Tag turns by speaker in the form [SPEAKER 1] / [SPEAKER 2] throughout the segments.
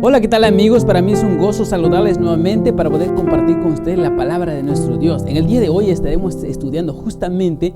[SPEAKER 1] Hola, ¿qué tal amigos? Para mí es un gozo saludarles nuevamente para poder compartir con ustedes la palabra de nuestro Dios. En el día de hoy estaremos estudiando justamente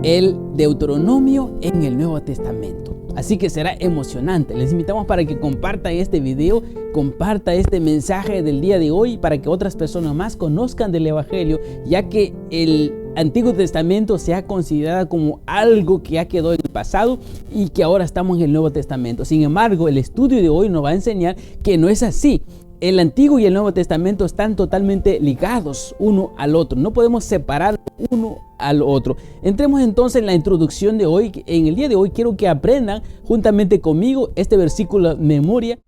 [SPEAKER 1] el Deuteronomio en el Nuevo Testamento. Así que será emocionante. Les invitamos para que compartan este video, comparta este mensaje del día de hoy para que otras personas más conozcan del Evangelio, ya que el Antiguo Testamento se ha considerado como algo que ya quedó en el pasado y que ahora estamos en el Nuevo Testamento. Sin embargo, el estudio de hoy nos va a enseñar que no es así. El Antiguo y el Nuevo Testamento están totalmente ligados uno al otro. No podemos separar uno al otro. Entremos entonces en la introducción de hoy. En el día de hoy quiero que aprendan juntamente conmigo este versículo de memoria.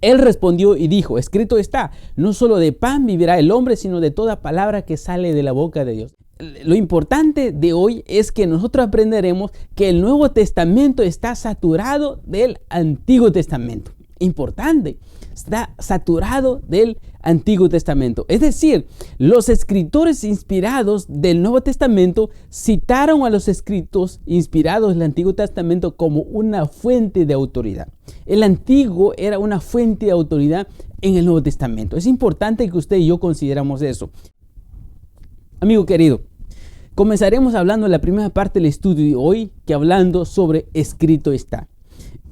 [SPEAKER 1] Él respondió y dijo: escrito está, no solo de pan vivirá el hombre, sino de toda palabra que sale de la boca de Dios. Lo importante de hoy es que nosotros aprenderemos que el Nuevo Testamento está saturado del Antiguo Testamento. Importante, está saturado del Antiguo Testamento. Es decir, los escritores inspirados del Nuevo Testamento citaron a los escritos inspirados del Antiguo Testamento como una fuente de autoridad. El Antiguo era una fuente de autoridad en el Nuevo Testamento. Es importante que usted y yo consideramos eso. Amigo querido, comenzaremos hablando de la primera parte del estudio de hoy, que hablando sobre escrito está.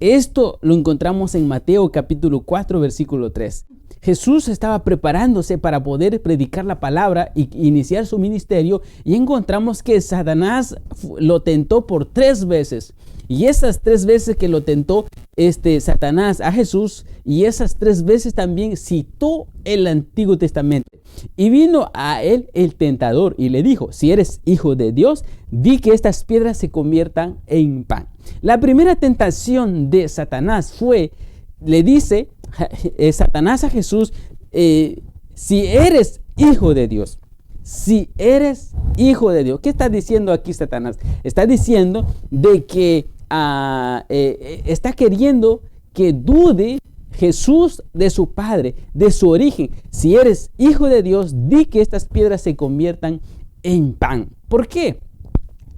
[SPEAKER 1] Esto lo encontramos en Mateo capítulo 4, versículo 3. Jesús estaba preparándose para poder predicar la palabra y iniciar su ministerio, y encontramos que Satanás lo tentó por 3 veces. Y esas 3 veces que lo tentó Satanás a Jesús, y esas 3 veces también citó el Antiguo Testamento. Y vino a él el tentador y le dijo: si eres hijo de Dios, di que estas piedras se conviertan en pan. La primera tentación de Satanás fue, le dice Satanás a Jesús: si eres hijo de Dios. Si eres hijo de Dios. ¿Qué está diciendo aquí Satanás? Está diciendo de que está queriendo que dude Jesús de su padre, de su origen. Si eres hijo de Dios, di que estas piedras se conviertan en pan. ¿Por qué?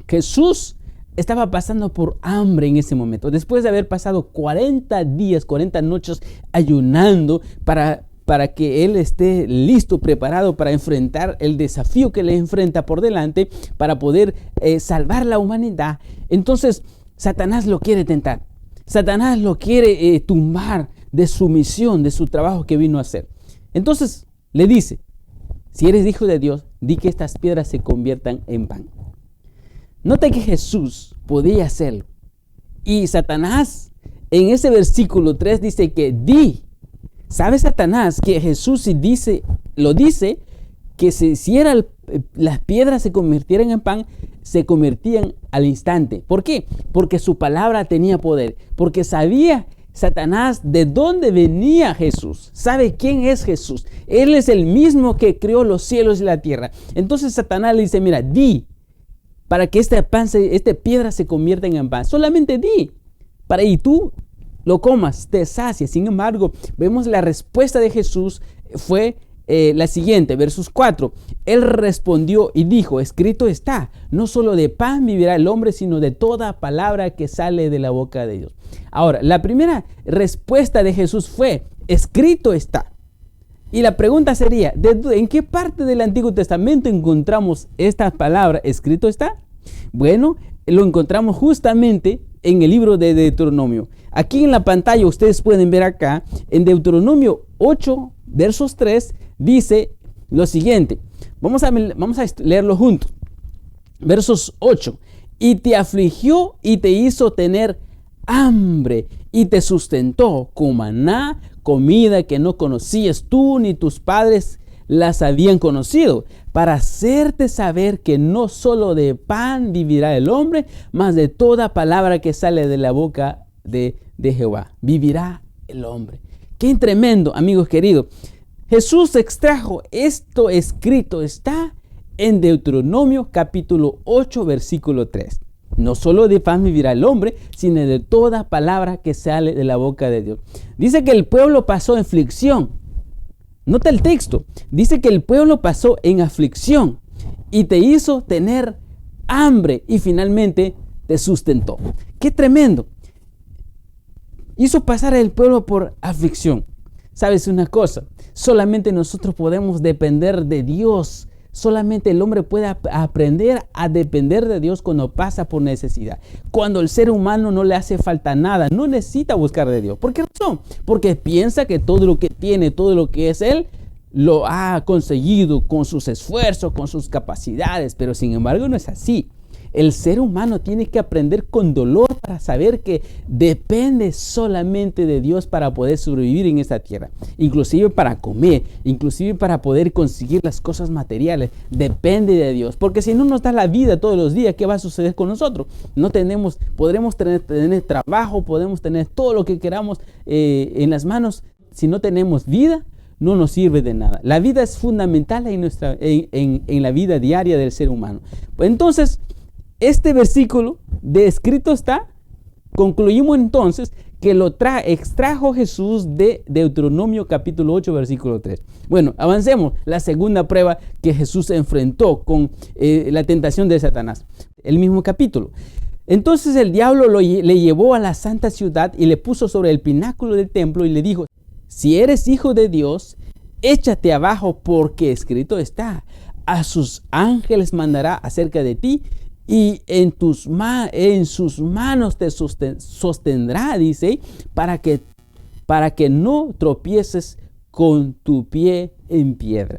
[SPEAKER 1] Jesús estaba pasando por hambre en ese momento. Después de haber pasado 40 días, 40 noches ayunando para que él esté listo, preparado para enfrentar el desafío que le enfrenta por delante, para poder salvar la humanidad. Entonces, Satanás lo quiere tentar. Satanás lo quiere tumbar de su misión, de su trabajo que vino a hacer. Entonces, le dice: si eres hijo de Dios, di que estas piedras se conviertan en pan. Nota que Jesús podía hacerlo. Y Satanás, en ese versículo 3, dice que di. ¿Sabe Satanás que Jesús lo dice que si las piedras se convirtieran en pan, se convertían al instante? ¿Por qué? Porque su palabra tenía poder. Porque sabía Satanás de dónde venía Jesús. ¿Sabe quién es Jesús? Él es el mismo que creó los cielos y la tierra. Entonces Satanás le dice: mira, di para que esta piedra se convierta en pan. Solamente di, y tú lo comas, te sacias. Sin embargo, vemos la respuesta de Jesús fue la siguiente, versos 4. Él respondió y dijo: escrito está, no solo de pan vivirá el hombre, sino de toda palabra que sale de la boca de Dios. Ahora, la primera respuesta de Jesús fue: escrito está. Y la pregunta sería: ¿en qué parte del Antiguo Testamento encontramos esta palabra escrito está? Bueno, lo encontramos justamente en el libro de Deuteronomio. Aquí en la pantalla ustedes pueden ver acá, en Deuteronomio 8, versos 3, dice lo siguiente. Vamos a leerlo juntos. Versos 8. Y te afligió y te hizo tener hambre y te sustentó con maná, comida que no conocías tú ni tus padres las habían conocido, para hacerte saber que no solo de pan vivirá el hombre, mas de toda palabra que sale de la boca de Jehová vivirá el hombre. ¡Qué tremendo, amigos queridos! Jesús extrajo esto escrito está en Deuteronomio capítulo 8, versículo 3. No solo de pan vivirá el hombre, sino de toda palabra que sale de la boca de Dios. Dice que el pueblo pasó en aflicción. Nota el texto. Dice que el pueblo pasó en aflicción y te hizo tener hambre y finalmente te sustentó. ¡Qué tremendo! Hizo pasar al pueblo por aflicción. ¿Sabes una cosa? Solamente nosotros podemos depender de Dios. Solamente el hombre puede aprender a depender de Dios cuando pasa por necesidad. Cuando el ser humano no le hace falta nada, no necesita buscar de Dios. ¿Por qué razón? Porque piensa que todo lo que tiene, todo lo que es él, lo ha conseguido con sus esfuerzos, con sus capacidades. Pero sin embargo no es así. El ser humano tiene que aprender con dolor para saber que depende solamente de Dios para poder sobrevivir en esta tierra. Inclusive para comer, inclusive para poder conseguir las cosas materiales. Depende de Dios. Porque si no nos da la vida todos los días, ¿qué va a suceder con nosotros? Podremos tener trabajo, podemos tener todo lo que queramos en las manos. Si no tenemos vida, no nos sirve de nada. La vida es fundamental en la vida diaria del ser humano. Entonces, este versículo de escrito está, concluimos entonces que lo extrajo Jesús de Deuteronomio capítulo 8, versículo 3. Bueno, avancemos. La segunda prueba que Jesús enfrentó con la tentación de Satanás. El mismo capítulo. Entonces el diablo le llevó a la santa ciudad y le puso sobre el pináculo del templo y le dijo: si eres hijo de Dios, échate abajo, porque escrito está: a sus ángeles mandará acerca de ti, y en sus manos te sostendrá, dice, para que no tropieces con tu pie en piedra.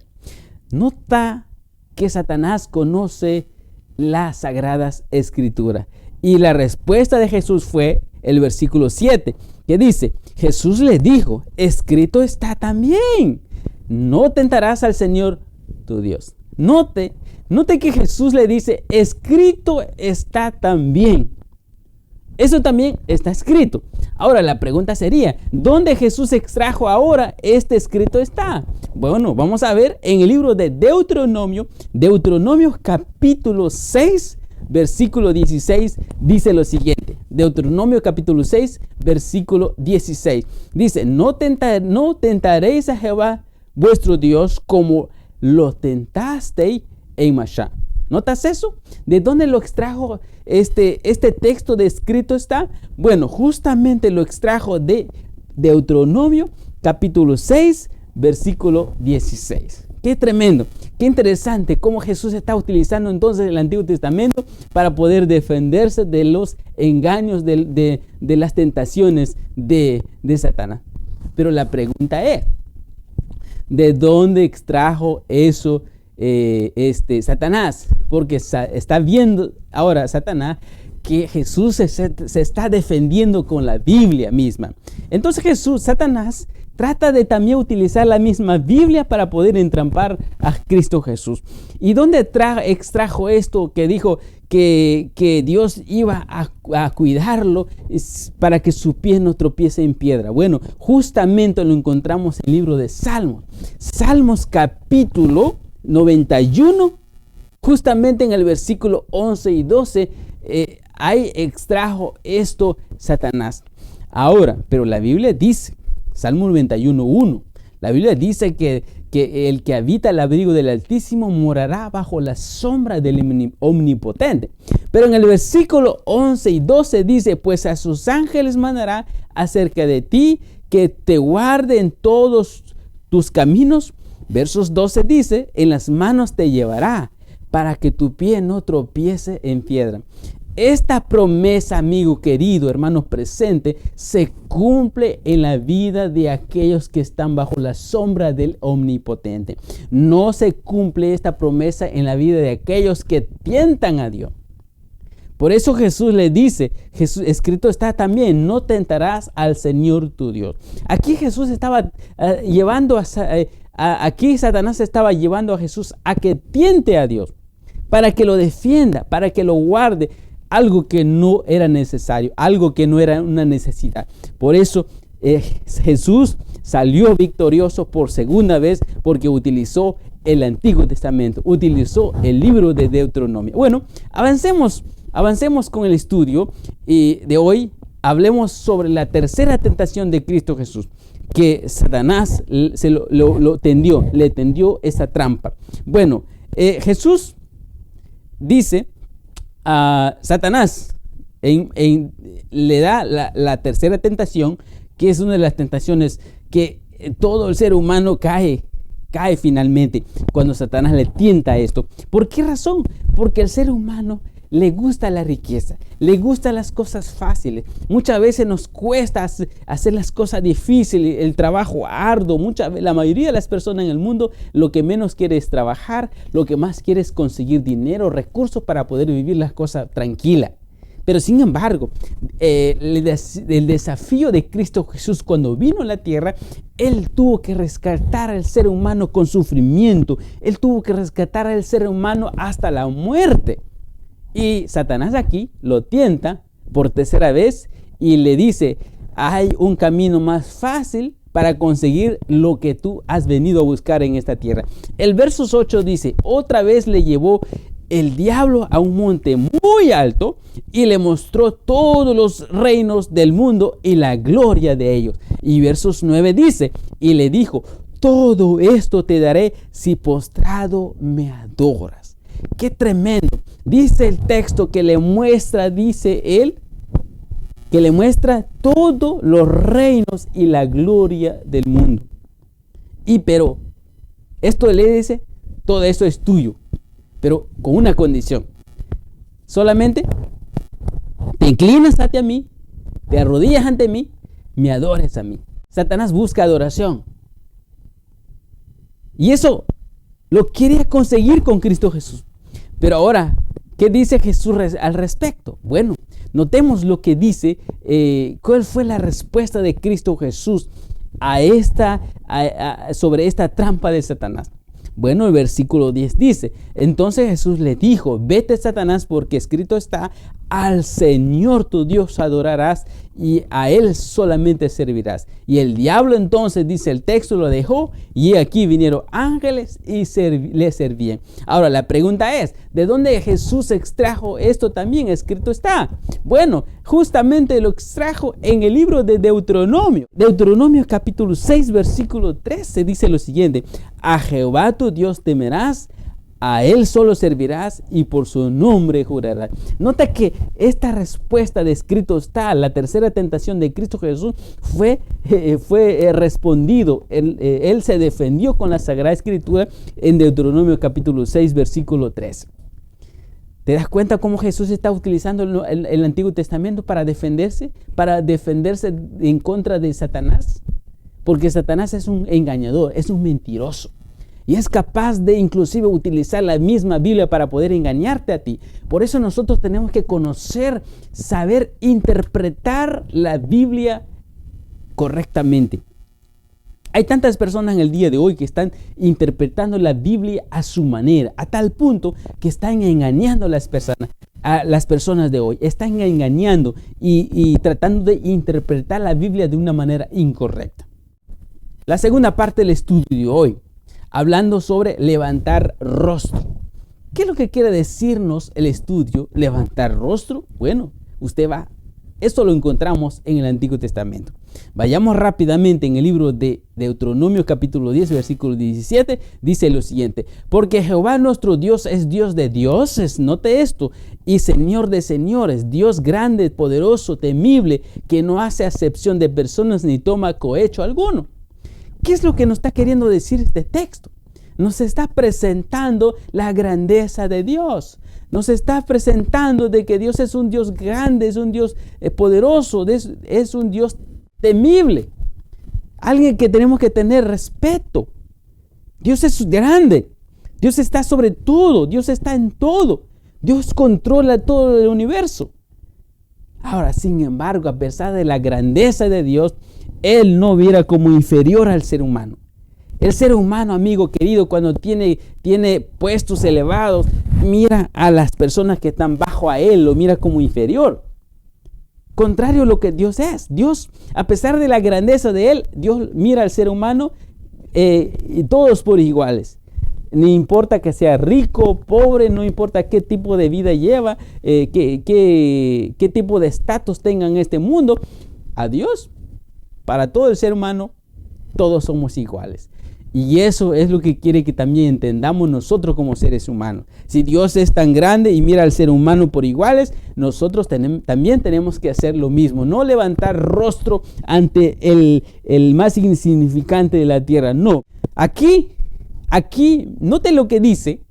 [SPEAKER 1] Nota que Satanás conoce las sagradas escrituras. Y la respuesta de Jesús fue el versículo 7, que dice: Jesús le dijo, escrito está también, no tentarás al Señor tu Dios. Note que Jesús le dice, escrito está también. Eso también está escrito. Ahora la pregunta sería, ¿dónde Jesús extrajo ahora este escrito está? Bueno, vamos a ver en el libro de Deuteronomio capítulo 6, versículo 16, dice lo siguiente. Deuteronomio capítulo 6, versículo 16. Dice: no tentaréis a Jehová vuestro Dios como lo tentasteis en Masá. ¿Notas eso? ¿De dónde lo extrajo este texto de escrito está? Bueno, justamente lo extrajo de Deuteronomio capítulo 6, versículo 16. Qué tremendo, qué interesante cómo Jesús está utilizando entonces el Antiguo Testamento para poder defenderse de los engaños, de las tentaciones de Satanás. Pero la pregunta es, ¿de dónde extrajo eso Satanás? Porque está viendo ahora Satanás que Jesús se está defendiendo con la Biblia misma. Entonces Satanás trata de también utilizar la misma Biblia para poder entrampar a Cristo Jesús. ¿Y dónde extrajo esto que dijo que Dios iba a cuidarlo para que su pie no tropiece en piedra? Bueno, justamente lo encontramos en el libro de Salmos. Salmos capítulo 91, justamente en el versículo 11 y 12, ahí extrajo esto Satanás. Ahora, pero la Biblia dice, Salmo 91:1, la Biblia dice que el que habita el abrigo del Altísimo morará bajo la sombra del Omnipotente. Pero en el versículo 11 y 12 dice: pues a sus ángeles mandará acerca de ti, que te guarde en todos tus caminos. Versos 12 dice: en las manos te llevará, para que tu pie no tropiece en piedra. Esta promesa, amigo querido, hermano presente, se cumple en la vida de aquellos que están bajo la sombra del Omnipotente. No se cumple esta promesa en la vida de aquellos que tientan a Dios. Por eso Jesús le dice, escrito está también, no tentarás al Señor tu Dios. Aquí Jesús estaba aquí Satanás estaba llevando a Jesús a que tiente a Dios, para que lo defienda, para que lo guarde. Algo que no era necesario, algo que no era una necesidad. Por eso Jesús salió victorioso por segunda vez, porque utilizó el Antiguo Testamento, utilizó el libro de Deuteronomio. Bueno, avancemos con el estudio de hoy. Hablemos sobre la tercera tentación de Cristo Jesús, que Satanás le tendió esa trampa. Bueno, Jesús dice a Satanás, le da la tercera tentación, que es una de las tentaciones que todo el ser humano cae finalmente cuando Satanás le tienta esto. ¿Por qué razón? Porque el ser humano le gusta la riqueza, le gustan las cosas fáciles. Muchas veces nos cuesta hacer las cosas difíciles, el trabajo arduo. La mayoría de las personas en el mundo lo que menos quiere es trabajar, lo que más quiere es conseguir dinero, recursos para poder vivir las cosas tranquilas. Pero sin embargo, el desafío de Cristo Jesús cuando vino a la tierra, Él tuvo que rescatar al ser humano con sufrimiento. Él tuvo que rescatar al ser humano hasta la muerte. Y Satanás aquí lo tienta por tercera vez y le dice, hay un camino más fácil para conseguir lo que tú has venido a buscar en esta tierra. El verso 8 dice, otra vez le llevó el diablo a un monte muy alto y le mostró todos los reinos del mundo y la gloria de ellos. Y versos 9 dice, y le dijo, todo esto te daré si postrado me adoras. ¡Qué tremendo! Dice el texto que le muestra, dice él, que le muestra todos los reinos y la gloria del mundo. Pero esto le dice, todo esto es tuyo, pero con una condición. Solamente te inclinas ante mí, te arrodillas ante mí, me adores a mí. Satanás busca adoración. Y eso lo quería conseguir con Cristo Jesús. Pero ahora, ¿qué dice Jesús al respecto? Bueno, notemos lo que dice, cuál fue la respuesta de Cristo Jesús sobre esta trampa de Satanás. Bueno, el versículo 10 dice, entonces Jesús le dijo, vete Satanás, porque escrito está, al Señor tu Dios adorarás y a Él solamente servirás. Y el diablo entonces, dice el texto, lo dejó y aquí vinieron ángeles y le servían. Ahora la pregunta es, ¿de dónde Jesús extrajo esto también? Escrito está. Bueno, justamente lo extrajo en el libro de Deuteronomio. Deuteronomio capítulo 6, versículo 13 dice lo siguiente, a Jehová tu Dios temerás, a Él solo servirás y por su nombre jurarás. Nota que esta respuesta de escrito está, la tercera tentación de Cristo Jesús fue respondido. Él se defendió con la Sagrada Escritura en Deuteronomio capítulo 6, versículo 3. ¿Te das cuenta cómo Jesús está utilizando el Antiguo Testamento para defenderse en contra de Satanás? Porque Satanás es un engañador, es un mentiroso. Y es capaz de inclusive utilizar la misma Biblia para poder engañarte a ti. Por eso nosotros tenemos que conocer, saber interpretar la Biblia correctamente. Hay tantas personas en el día de hoy que están interpretando la Biblia a su manera, a tal punto que están engañando a las personas de hoy. Están engañando y tratando de interpretar la Biblia de una manera incorrecta. La segunda parte del estudio de hoy, hablando sobre levantar rostro. ¿Qué es lo que quiere decirnos el estudio levantar rostro? Bueno, esto lo encontramos en el Antiguo Testamento. Vayamos rápidamente en el libro de Deuteronomio capítulo 10, versículo 17, dice lo siguiente, porque Jehová nuestro Dios es Dios de dioses, note esto, y Señor de señores, Dios grande, poderoso, temible, que no hace acepción de personas ni toma cohecho alguno. ¿Qué es lo que nos está queriendo decir este texto? Nos está presentando la grandeza de Dios. Nos está presentando de que Dios es un Dios grande, es un Dios poderoso, es un Dios temible. Alguien que tenemos que tener respeto. Dios es grande. Dios está sobre todo. Dios está en todo. Dios controla todo el universo. Ahora, sin embargo, a pesar de la grandeza de Dios, Él no viera como inferior al ser humano. El ser humano, amigo querido, cuando tiene puestos elevados, mira a las personas que están bajo a Él, lo mira como inferior. Contrario a lo que Dios es. Dios, a pesar de la grandeza de Él, Dios mira al ser humano y todos por iguales. No importa que sea rico, pobre, no importa qué tipo de vida lleva, qué tipo de estatus tenga en este mundo. A Dios, para todo el ser humano, todos somos iguales. Y eso es lo que quiere que también entendamos nosotros como seres humanos. Si Dios es tan grande y mira al ser humano por iguales, nosotros también tenemos que hacer lo mismo. No levantar rostro ante el más insignificante de la tierra. No. Aquí, note lo que dice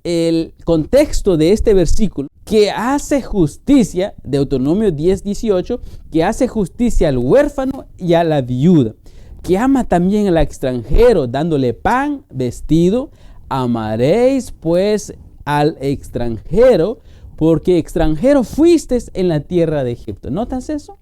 [SPEAKER 1] el contexto de este versículo, que hace justicia, Deuteronomio 10:18, que hace justicia al huérfano y a la viuda, que ama también al extranjero, dándole pan, vestido. Amaréis pues al extranjero, porque extranjero fuisteis en la tierra de Egipto. ¿Notas eso?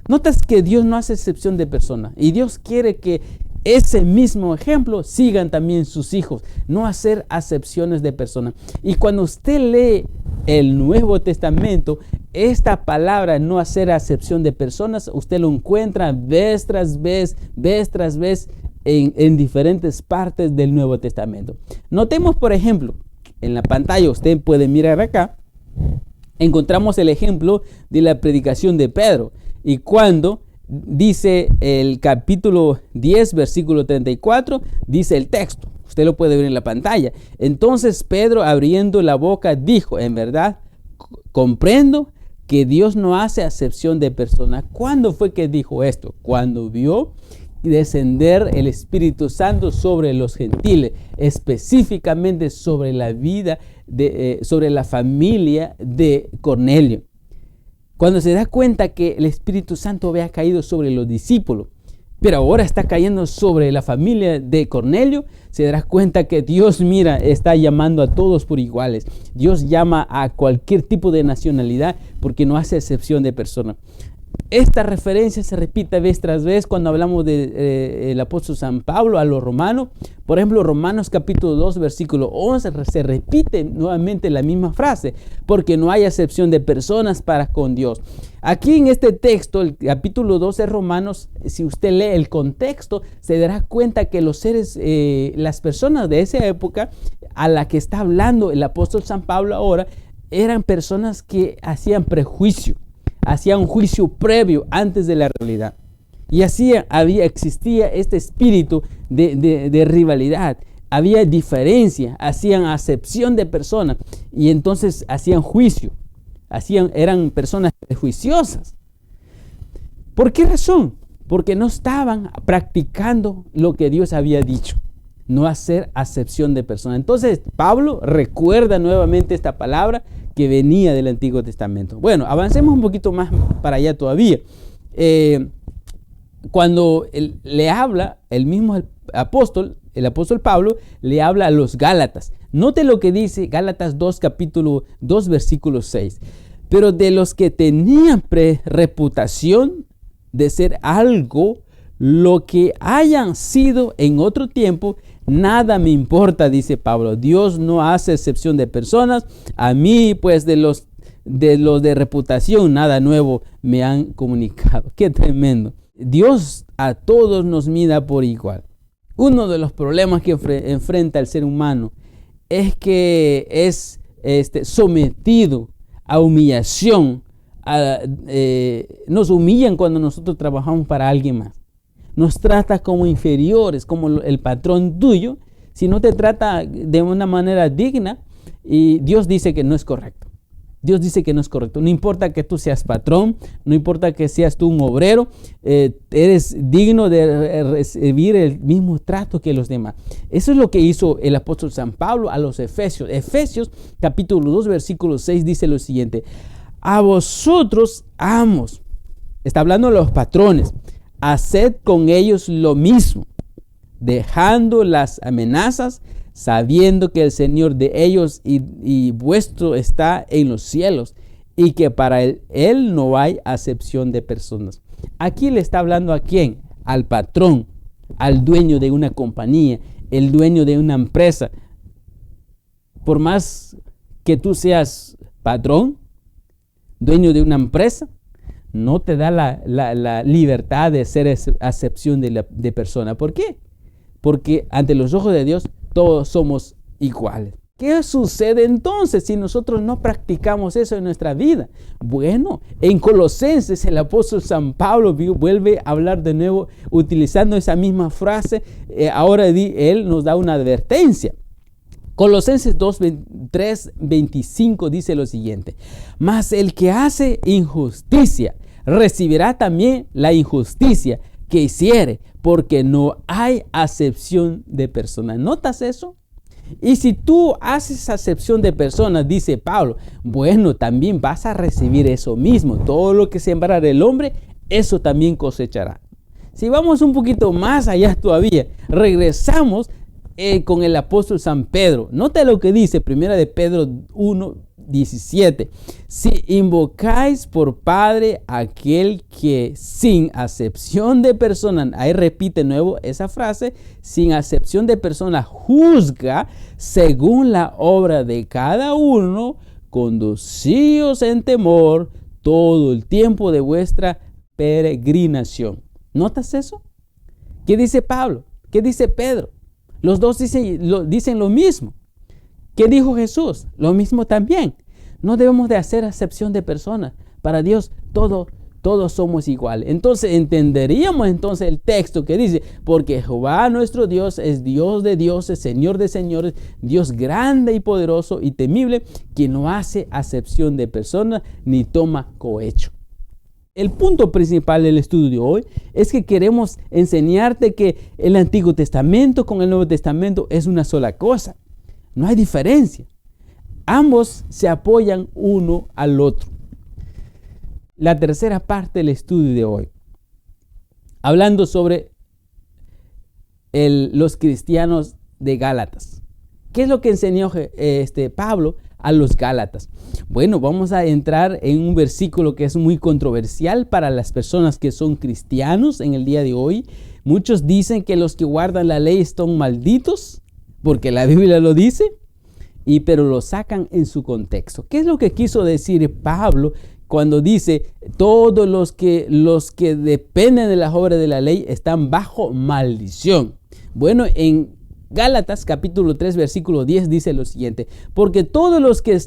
[SPEAKER 1] Notas que Dios no hace excepción de persona, y Dios quiere que ese mismo ejemplo sigan también sus hijos, no hacer acepciones de personas. Y cuando usted lee el Nuevo Testamento, esta palabra no hacer acepción de personas, usted lo encuentra vez tras vez en diferentes partes del Nuevo Testamento. Notemos, por ejemplo, en la pantalla usted puede mirar acá, encontramos el ejemplo de la predicación de Pedro. Y cuando dice el capítulo 10, versículo 34, dice el texto. Usted lo puede ver en la pantalla. Entonces Pedro, abriendo la boca, dijo: en verdad, comprendo que Dios no hace acepción de personas. ¿Cuándo fue que dijo esto? Cuando vio descender el Espíritu Santo sobre los gentiles, específicamente sobre la vida, sobre la familia de Cornelio. Cuando se da cuenta que el Espíritu Santo había caído sobre los discípulos, pero ahora está cayendo sobre la familia de Cornelio, se dará cuenta que Dios, está llamando a todos por iguales. Dios llama a cualquier tipo de nacionalidad porque no hace excepción de persona. Esta referencia se repite vez tras vez cuando hablamos del apóstol San Pablo a los romanos. Por ejemplo, Romanos capítulo 2, versículo 11, se repite nuevamente la misma frase, porque no hay acepción de personas para con Dios. Aquí en este texto, el capítulo 12 de Romanos, si usted lee el contexto, se dará cuenta que los seres, las personas de esa época a la que está hablando el apóstol San Pablo ahora, eran personas que hacían prejuicio. Hacía un juicio previo antes de la realidad. Y así existía este espíritu de rivalidad. Había diferencia, hacían acepción de personas y entonces hacían juicio. Eran personas prejuiciosas. ¿Por qué razón? Porque no estaban practicando lo que Dios había dicho. No hacer acepción de personas. Entonces Pablo recuerda nuevamente esta palabra que venía del Antiguo Testamento. Bueno, avancemos un poquito más para allá todavía. Cuando le habla el mismo apóstol, el apóstol Pablo le habla a los Gálatas. Note lo que dice Gálatas 2, capítulo 2, versículo 6. Pero de los que tenían reputación de ser algo, lo que hayan sido en otro tiempo, nada me importa, dice Pablo. Dios no hace excepción de personas. A mí, pues, de los de reputación, nada nuevo me han comunicado. Qué tremendo. Dios a todos nos mira por igual. Uno de los problemas que enfrenta el ser humano es que es sometido a humillación. Nos humillan cuando nosotros trabajamos para alguien más. Nos trata como inferiores, como el patrón tuyo, si no te trata de una manera digna, y Dios dice que no es correcto. Dios dice que no es correcto. No importa que tú seas patrón, no importa que seas tú un obrero, eres digno de recibir el mismo trato que los demás. Eso es lo que hizo el apóstol San Pablo a los Efesios. Efesios capítulo 2, versículo 6 dice lo siguiente: a vosotros, amos, está hablando de los patrones, haced con ellos lo mismo, dejando las amenazas, sabiendo que el Señor de ellos y vuestro está en los cielos, y que para él no hay acepción de personas. Aquí le está hablando ¿a quién? Al patrón, al dueño de una compañía, el dueño de una empresa. Por más que tú seas patrón, dueño de una empresa, no te da la libertad de ser acepción de persona. ¿Por qué? Porque ante los ojos de Dios todos somos iguales. ¿Qué sucede entonces si nosotros no practicamos eso en nuestra vida? Bueno, en Colosenses el apóstol San Pablo vuelve a hablar de nuevo utilizando esa misma frase. Ahora él nos da una advertencia. Colosenses 3:25 dice lo siguiente: mas el que hace injusticia recibirá también la injusticia que hiciere, porque no hay acepción de personas. ¿Notas eso? Y si tú haces acepción de personas, dice Pablo, bueno, también vas a recibir eso mismo. Todo lo que sembrará el hombre, eso también cosechará. Si vamos un poquito más allá todavía, regresamos con el apóstol San Pedro. Nota lo que dice 1 de Pedro 1:17. Si invocáis por Padre aquel que sin acepción de persona, ahí repite nuevo esa frase, sin acepción de persona, juzga según la obra de cada uno, conducíos en temor todo el tiempo de vuestra peregrinación. ¿Notas eso? ¿Qué dice Pablo? ¿Qué dice Pedro? Los dos dicen lo mismo. ¿Qué dijo Jesús? Lo mismo también. No debemos de hacer acepción de personas. Para Dios todos somos iguales. Entonces entenderíamos el texto que dice, porque Jehová nuestro Dios es Dios de dioses, Señor de señores, Dios grande y poderoso y temible, que no hace acepción de personas ni toma cohecho. El punto principal del estudio de hoy es que queremos enseñarte que el Antiguo Testamento con el Nuevo Testamento es una sola cosa. No hay diferencia. Ambos se apoyan uno al otro. La tercera parte del estudio de hoy, hablando sobre los cristianos de Gálatas. ¿Qué es lo que enseñó Pablo a los Gálatas? Bueno, vamos a entrar en un versículo que es muy controversial para las personas que son cristianos en el día de hoy. Muchos dicen que los que guardan la ley están malditos, porque la Biblia lo dice, pero lo sacan en su contexto. ¿Qué es lo que quiso decir Pablo cuando dice todos los que dependen de las obras de la ley están bajo maldición? Bueno, en Gálatas capítulo 3 versículo 10 dice lo siguiente: porque todos los que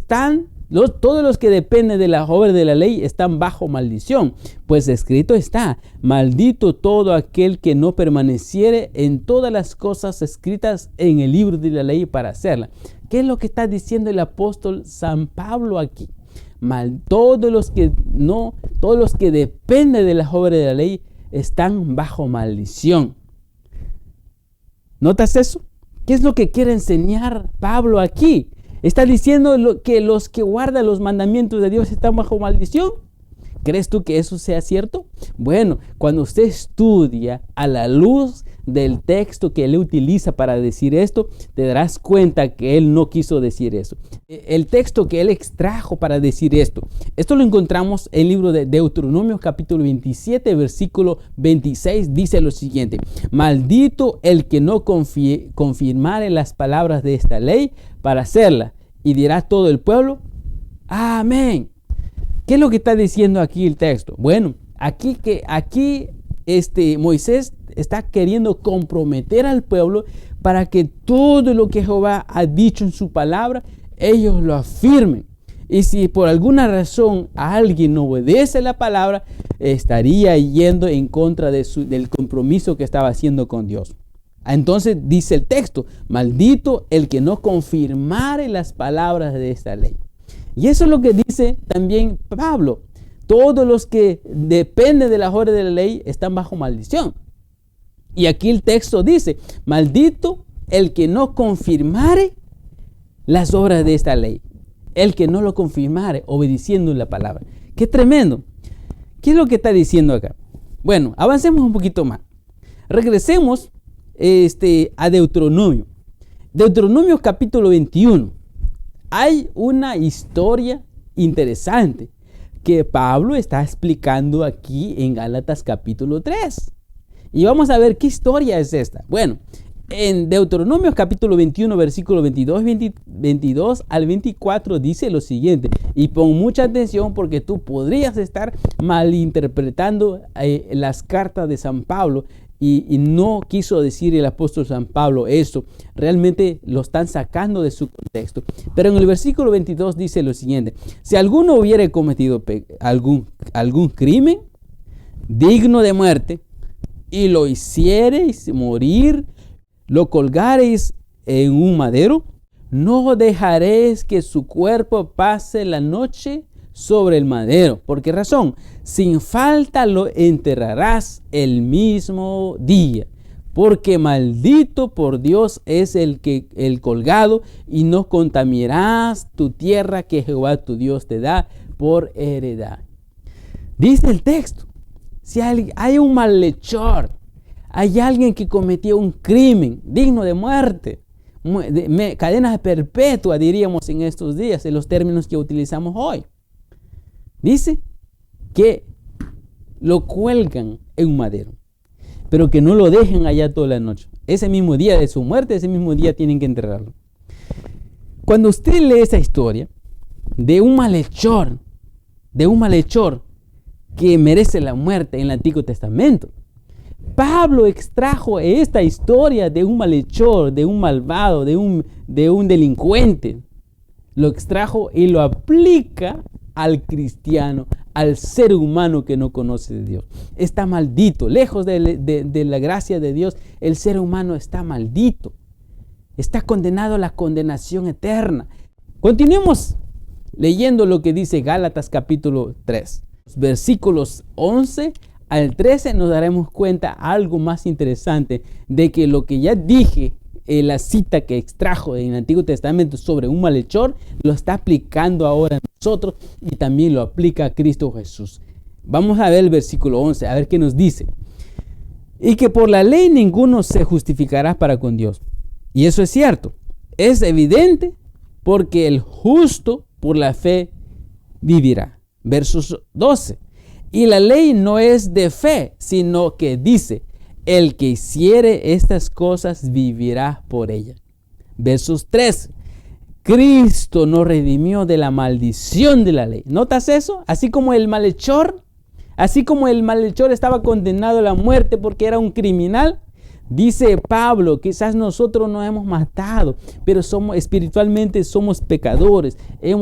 [SPEAKER 1] dependen de las obras de la ley están bajo maldición, pues escrito está: maldito todo aquel que no permaneciere en todas las cosas escritas en el libro de la ley para hacerla. ¿Qué es lo que está diciendo el apóstol San Pablo aquí? Todos los que dependen de las obras de la ley están bajo maldición. ¿Notas eso? ¿Qué es lo que quiere enseñar Pablo aquí? ¿Está diciendo que los que guardan los mandamientos de Dios están bajo maldición? ¿Crees tú que eso sea cierto? Bueno, cuando usted estudia a la luz del texto que él utiliza para decir esto, te darás cuenta que él no quiso decir eso. El texto que él extrajo para decir esto lo encontramos en el libro de Deuteronomio capítulo 27 versículo 26, dice lo siguiente: maldito el que no confirmare las palabras de esta ley para hacerla, y dirá todo el pueblo: amén. ¿Qué es lo que está diciendo aquí el texto? Bueno, aquí Moisés está queriendo comprometer al pueblo para que todo lo que Jehová ha dicho en su palabra, ellos lo afirmen. Y si por alguna razón alguien no obedece la palabra, estaría yendo en contra del compromiso que estaba haciendo con Dios. Entonces dice el texto: maldito el que no confirmare las palabras de esta ley. Y eso es lo que dice también Pablo: todos los que dependen de las obras de la ley están bajo maldición. Y aquí el texto dice: maldito el que no confirmare las obras de esta ley. El que no lo confirmare obedeciendo la palabra. ¡Qué tremendo! ¿Qué es lo que está diciendo acá? Bueno, avancemos un poquito más. Regresemos a Deuteronomio. Deuteronomio capítulo 21. Hay una historia interesante que Pablo está explicando aquí en Gálatas capítulo 3. Y vamos a ver qué historia es esta. Bueno, En Deuteronomio capítulo 21, versículo 22 al 24 dice lo siguiente, y pon mucha atención porque tú podrías estar malinterpretando las cartas de San Pablo y no quiso decir el apóstol San Pablo esto, realmente lo están sacando de su contexto. Pero en el versículo 22 dice lo siguiente, si alguno hubiere cometido algún crimen digno de muerte y lo hiciereis morir, lo colgareis en un madero, no dejaréis que su cuerpo pase la noche sobre el madero. ¿Por qué razón? Sin falta lo enterrarás el mismo día, porque maldito por Dios es el colgado, y no contaminarás tu tierra que Jehová tu Dios te da por heredad. Dice el texto, si hay un malhechor, hay alguien que cometió un crimen digno de muerte, cadenas perpetuas diríamos en estos días, en los términos que utilizamos hoy. Dice que lo cuelgan en un madero, pero que no lo dejen allá toda la noche. Ese mismo día de su muerte, ese mismo día tienen que enterrarlo. Cuando usted lee esa historia de un malhechor que merece la muerte en el Antiguo Testamento, Pablo extrajo esta historia de un malhechor, de un malvado, de un delincuente. Lo extrajo y lo aplica al cristiano, al ser humano que no conoce de Dios. Está maldito, lejos de la gracia de Dios, el ser humano está maldito. Está condenado a la condenación eterna. Continuemos leyendo lo que dice Gálatas capítulo 3, versículos 11 al 13 nos daremos cuenta algo más interesante de que lo que ya dije, la cita que extrajo en el Antiguo Testamento sobre un malhechor, lo está aplicando ahora a nosotros y también lo aplica a Cristo Jesús. Vamos a ver el versículo 11, a ver qué nos dice. Y que por la ley ninguno se justificará para con Dios. Y eso es cierto, es evidente, porque el justo por la fe vivirá. Versos 12. Y la ley no es de fe, sino que dice, el que hiciere estas cosas vivirá por ellas. Versos 13. Cristo nos redimió de la maldición de la ley. ¿Notas eso? Así como el malhechor estaba condenado a la muerte porque era un criminal, dice Pablo, quizás nosotros nos hemos matado, pero espiritualmente somos pecadores,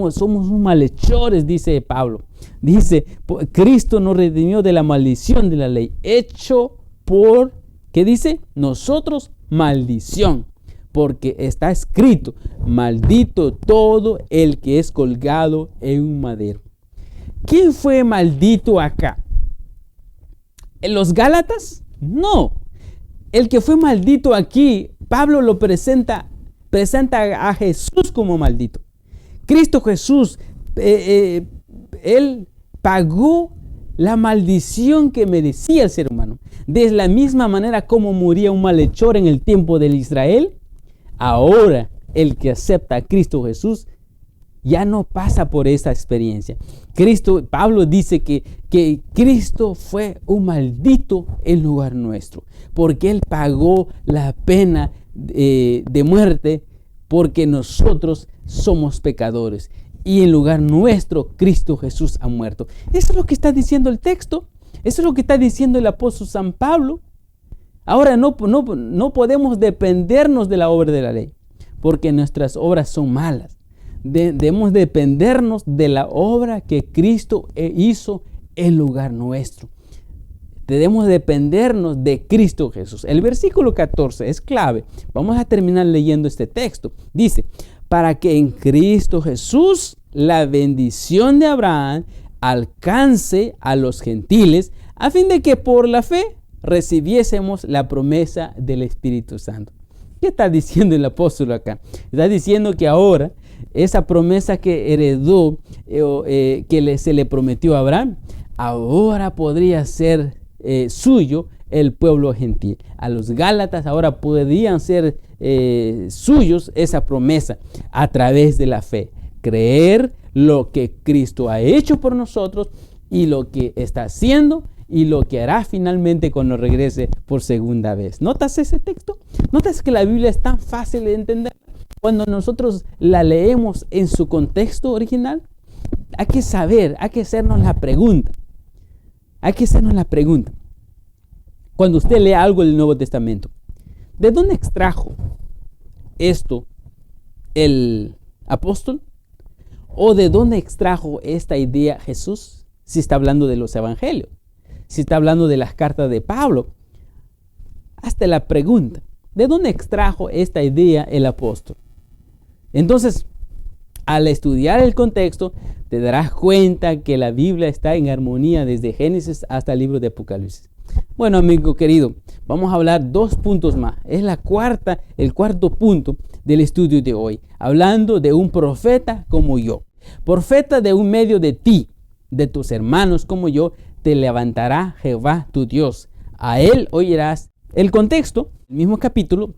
[SPEAKER 1] somos malhechores, dice Pablo. Dice, Cristo nos redimió de la maldición de la ley, hecho por, ¿qué dice? Nosotros maldición, porque está escrito, maldito todo el que es colgado en un madero. ¿Quién fue maldito acá? ¿Los Gálatas? No. El que fue maldito aquí, Pablo lo presenta a Jesús como maldito. Cristo Jesús, Él pagó la maldición que merecía el ser humano. De la misma manera como moría un malhechor en el tiempo del Israel, ahora el que acepta a Cristo Jesús ya no pasa por esa experiencia. Pablo dice que Cristo fue un maldito en lugar nuestro, porque Él pagó la pena de muerte, porque nosotros somos pecadores. Y en lugar nuestro, Cristo Jesús ha muerto. Eso es lo que está diciendo el texto. Eso es lo que está diciendo el apóstol San Pablo. Ahora no podemos dependernos de la obra de la ley, porque nuestras obras son malas. Debemos dependernos de la obra que Cristo hizo en lugar nuestro. Debemos dependernos de Cristo Jesús. El versículo 14 es clave. Vamos a terminar leyendo este texto. Dice, para que en Cristo Jesús la bendición de Abraham alcance a los gentiles, a fin de que por la fe recibiésemos la promesa del Espíritu Santo. ¿Qué está diciendo el apóstol acá? Está diciendo que ahora esa promesa que heredó, se le prometió a Abraham, ahora podría ser suyo el pueblo gentil. A los Gálatas ahora podrían ser suyos esa promesa a través de la fe. Creer lo que Cristo ha hecho por nosotros y lo que está haciendo y lo que hará finalmente cuando regrese por segunda vez. ¿Notas ese texto? ¿Notas que la Biblia es tan fácil de entender? Cuando nosotros la leemos en su contexto original, hay que saber, hay que hacernos la pregunta. Hay que hacernos la pregunta. Cuando usted lee algo del Nuevo Testamento, ¿de dónde extrajo esto el apóstol? ¿O de dónde extrajo esta idea Jesús? Si está hablando de los evangelios, si está hablando de las cartas de Pablo. Hasta la pregunta, ¿de dónde extrajo esta idea el apóstol? Entonces, al estudiar el contexto, te darás cuenta que la Biblia está en armonía desde Génesis hasta el libro de Apocalipsis. Bueno, amigo querido, vamos a hablar 2 puntos más. Es el cuarto punto del estudio de hoy, hablando de un profeta como yo. Profeta de un medio de ti, de tus hermanos como yo, te levantará Jehová tu Dios. A él oirás. El contexto, el mismo capítulo,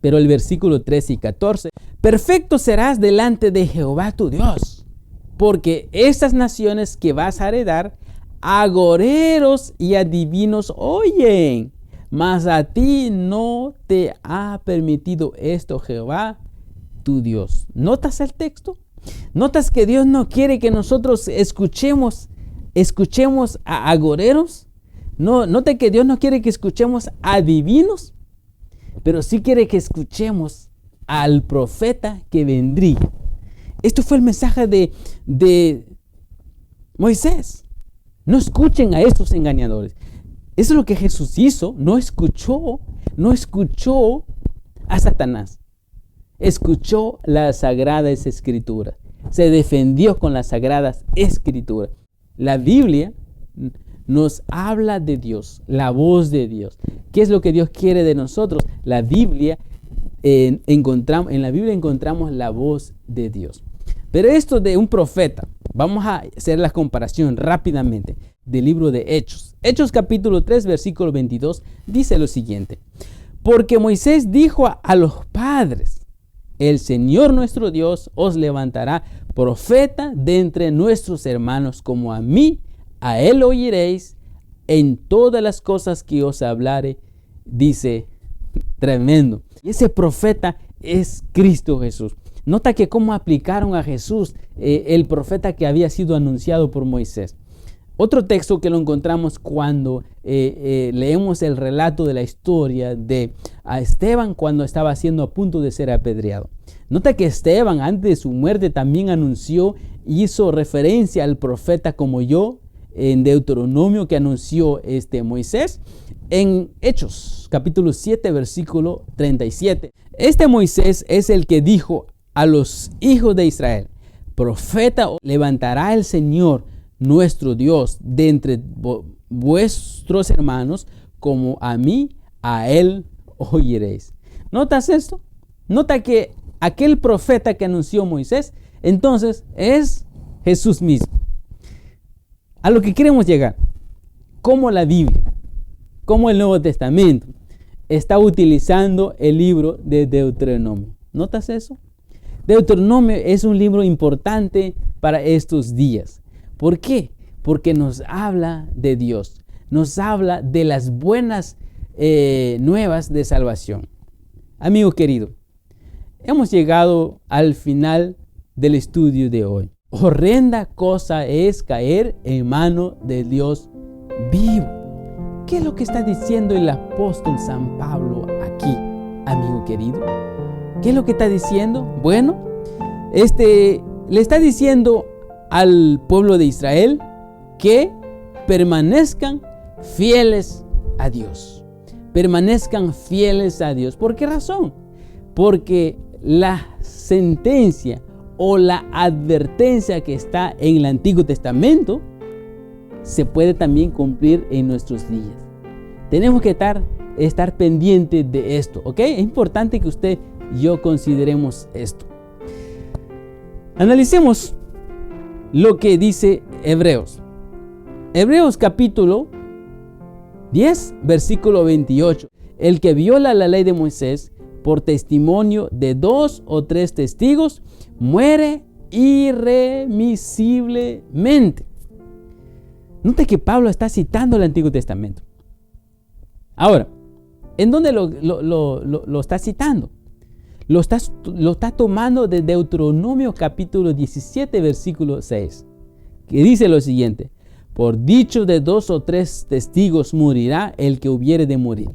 [SPEAKER 1] pero el versículo 13 y 14. Perfecto serás delante de Jehová tu Dios, porque estas naciones que vas a heredar, agoreros y adivinos oyen, mas a ti no te ha permitido esto Jehová tu Dios. ¿Notas el texto? ¿Notas que Dios no quiere que nosotros escuchemos a agoreros? No, nota que Dios no quiere que escuchemos a adivinos, pero sí quiere que escuchemos al profeta que vendría. Esto fue el mensaje de Moisés. No escuchen a estos engañadores. Eso es lo que Jesús hizo. No escuchó a Satanás. Escuchó las sagradas escrituras. Se defendió con las sagradas escrituras. La Biblia nos habla de Dios, la voz de Dios. ¿Qué es lo que Dios quiere de nosotros? En la Biblia encontramos la voz de Dios. Pero esto de un profeta, vamos a hacer la comparación rápidamente del libro de Hechos. Hechos capítulo 3, versículo 22, dice lo siguiente. Porque Moisés dijo a los padres, el Señor nuestro Dios os levantará profeta de entre nuestros hermanos, como a mí, a él oiréis en todas las cosas que os hablare, dice, tremendo. Y ese profeta es Cristo Jesús. Nota que cómo aplicaron a Jesús el profeta que había sido anunciado por Moisés. Otro texto que lo encontramos cuando leemos el relato de la historia de Esteban cuando estaba siendo a punto de ser apedreado. Nota que Esteban antes de su muerte también anunció, hizo referencia al profeta como yo en Deuteronomio que anunció Moisés en Hechos capítulo 7 versículo 37. Este Moisés es el que dijo a los hijos de Israel, profeta levantará el Señor nuestro Dios de entre vuestros hermanos, como a mí, a él oiréis. ¿Notas esto? Nota que aquel profeta que anunció Moisés, entonces es Jesús mismo. A lo que queremos llegar, cómo la Biblia, cómo el Nuevo Testamento está utilizando el libro de Deuteronomio. ¿Notas eso? Deuteronomio es un libro importante para estos días. ¿Por qué? Porque nos habla de Dios, nos habla de las buenas nuevas de salvación. Amigo querido, hemos llegado al final del estudio de hoy. Horrenda cosa es caer en mano de Dios vivo. ¿Qué es lo que está diciendo el apóstol San Pablo aquí, amigo querido? ¿Qué es lo que está diciendo? Bueno, le está diciendo al pueblo de Israel que permanezcan fieles a Dios. Permanezcan fieles a Dios. ¿Por qué razón? Porque la sentencia o la advertencia que está en el Antiguo Testamento se puede también cumplir en nuestros días. Tenemos que estar pendientes de esto, ¿ok? Es importante que usted y yo consideremos esto. Analicemos lo que dice Hebreos. Hebreos capítulo 10, versículo 28. El que viola la ley de Moisés por testimonio de 2 o 3 testigos muere irremisiblemente. Note que Pablo está citando el Antiguo Testamento. Ahora, ¿en dónde lo está citando? Lo está tomando de Deuteronomio capítulo 17, versículo 6, que dice lo siguiente: por dicho de 2 o 3 testigos morirá el que hubiere de morir.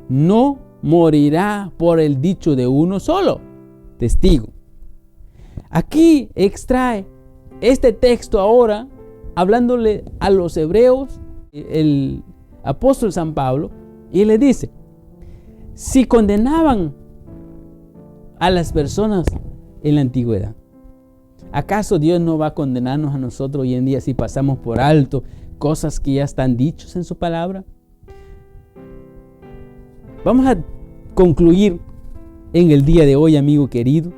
[SPEAKER 1] No morirá por el dicho de uno solo testigo. Aquí extrae este texto ahora, hablándole a los hebreos, el apóstol San Pablo, y le dice: si condenaban a las personas en la antigüedad, ¿acaso Dios no va a condenarnos a nosotros hoy en día si pasamos por alto cosas que ya están dichas en su palabra? Vamos a concluir en el día de hoy, amigo querido,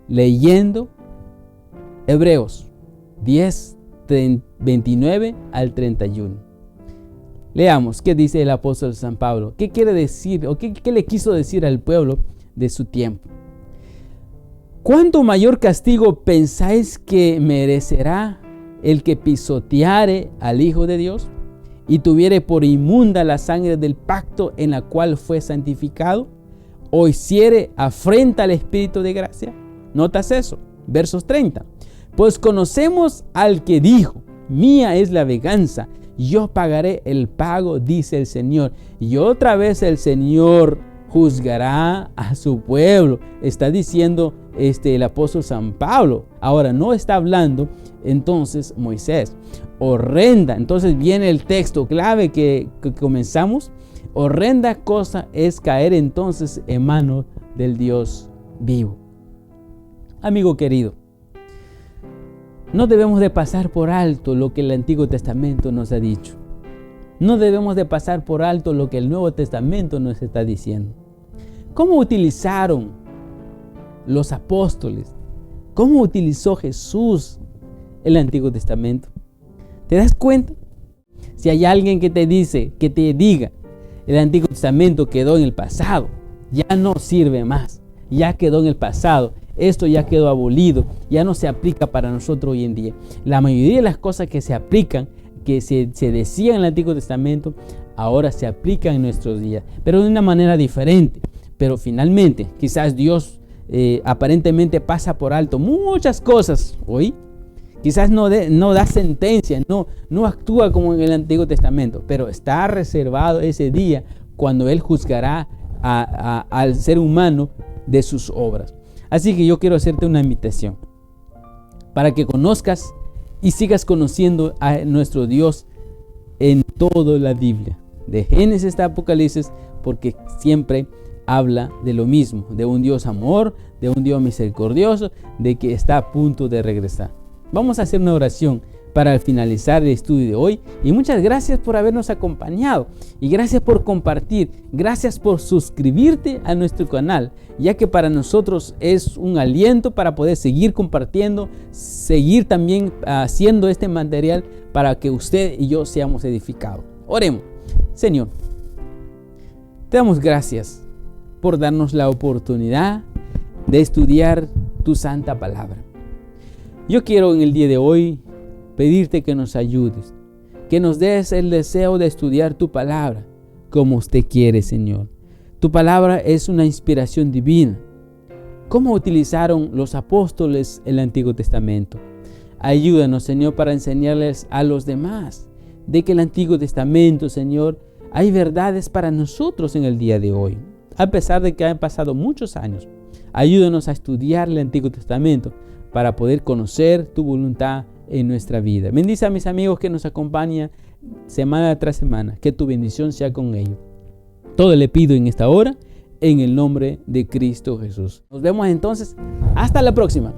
[SPEAKER 1] leyendo Hebreos 10, 29 al 31. Leamos qué dice el apóstol San Pablo, qué quiere decir o qué le quiso decir al pueblo de su tiempo. ¿Cuánto mayor castigo pensáis que merecerá el que pisoteare al Hijo de Dios y tuviere por inmunda la sangre del pacto en la cual fue santificado, o hiciere afrenta al Espíritu de gracia? ¿Notas eso? Versos 30. Pues conocemos al que dijo: mía es la venganza, yo pagaré el pago, dice el Señor. Y otra vez el Señor juzgará a su pueblo. Está diciendo el apóstol San Pablo. Ahora no está hablando entonces Moisés. Horrenda. Entonces viene el texto clave que comenzamos. Horrenda cosa es caer entonces en manos del Dios vivo. Amigo querido, no debemos de pasar por alto lo que el Antiguo Testamento nos ha dicho. No debemos de pasar por alto lo que el Nuevo Testamento nos está diciendo. ¿Cómo utilizaron los apóstoles? ¿Cómo utilizó Jesús el Antiguo Testamento? ¿Te das cuenta? Si hay alguien que te diga, el Antiguo Testamento quedó en el pasado, ya no sirve más, ya quedó en el pasado, esto ya quedó abolido, ya no se aplica para nosotros hoy en día. La mayoría de las cosas que se aplican, que se decían en el Antiguo Testamento, ahora se aplican en nuestros días, pero de una manera diferente. Pero finalmente, quizás Dios aparentemente pasa por alto muchas cosas hoy. Quizás no da sentencia, no actúa como en el Antiguo Testamento, pero está reservado ese día cuando Él juzgará al ser humano de sus obras. Así que yo quiero hacerte una invitación para que conozcas y sigas conociendo a nuestro Dios en toda la Biblia, de Génesis hasta Apocalipsis, porque siempre habla de lo mismo, de un Dios amor, de un Dios misericordioso, de que está a punto de regresar. Vamos a hacer una oración para finalizar el estudio de hoy, y muchas gracias por habernos acompañado y gracias por compartir, gracias por suscribirte a nuestro canal, ya que para nosotros es un aliento para poder seguir compartiendo, seguir también haciendo este material para que usted y yo seamos edificados. Oremos. Señor, te damos gracias por darnos la oportunidad de estudiar tu santa palabra. Yo quiero en el día de hoy pedirte que nos ayudes, que nos des el deseo de estudiar tu palabra como usted quiere, Señor. Tu palabra es una inspiración divina. ¿Cómo utilizaron los apóstoles el Antiguo Testamento? Ayúdanos, Señor, para enseñarles a los demás de que el Antiguo Testamento, Señor, hay verdades para nosotros en el día de hoy. A pesar de que han pasado muchos años, ayúdanos a estudiar el Antiguo Testamento para poder conocer tu voluntad en nuestra vida. Bendice a mis amigos que nos acompañan semana tras semana. Que tu bendición sea con ellos. Todo le pido en esta hora, en el nombre de Cristo Jesús. Nos vemos entonces. Hasta la próxima.